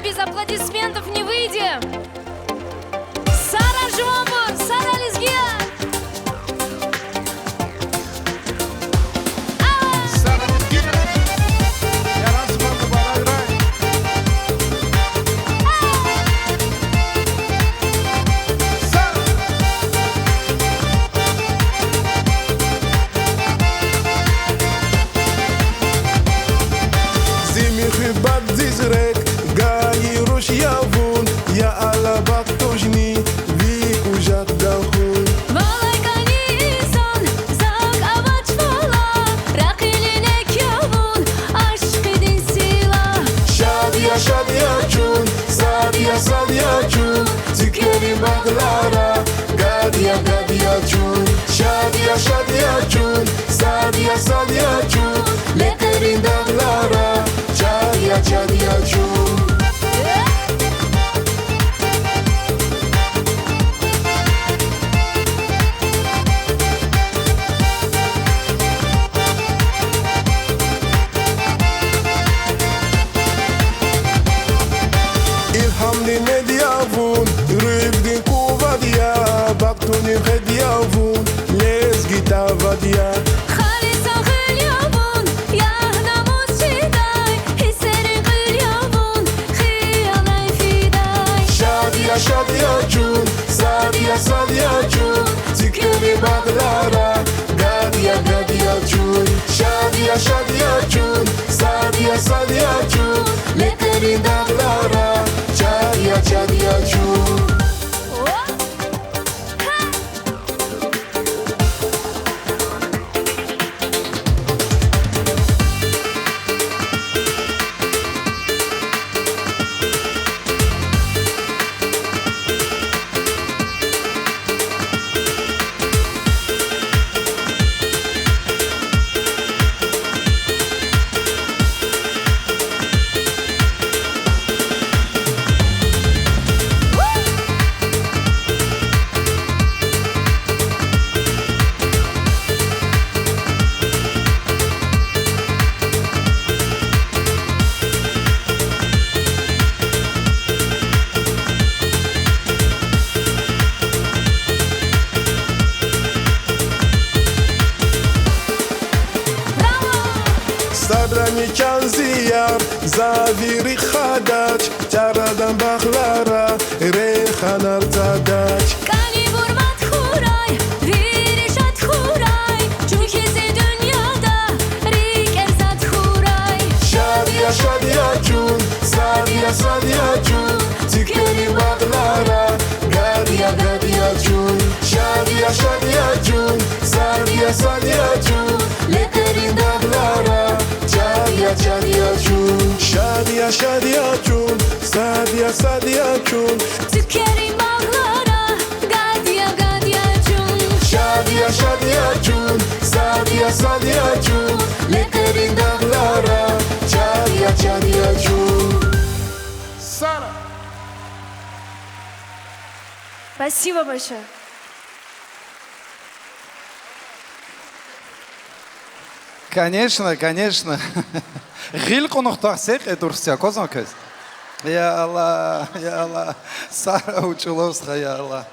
без аплодисментов не выйдем. Сара Жомбур, Сара Лизгия. Sadia Jun, Zikeri Baglara, Gadia Jun, Shadia Jun, Sadia Jun, Lekerin Daglara, Chadia Jun. Rübdin kuvadia, baktunin khediavun, lezgita vadia. Khalisa khilyavun, yahnamuz shiday, hisserin khilyavun, khiyalay fiday. Shadia Jun, Sadia Jun, Zikeri Baglara, Gadia Jun, Shadia Jun, Sadia Jun, Lekerin Daglara, Chadia Jun. Sabrani ziyar, zaviri khadach, Charadan bakhlara, Rekhan arzadach. Kani vurmat khuray, virişat khuray, çünkü dünyada rik erzat khuray. Shadia Jun, Sadia Jun, Zikeri Baglara, Gadia Jun, Shadia Jun, Sadia Jun, Lekerin Daglara, Chadia Jun, Shadia Jun, Sadia Jun, Tükerim bağlara, Gadia Jun. Shadia Jun, Sadia Jun, Lekerin Daglara, Chadia Jun. Sara. Спасибо большое. Конечно. Гил конохтасек эдурсия козакес. Я Аллах, Сара Учуловская, я Аллах.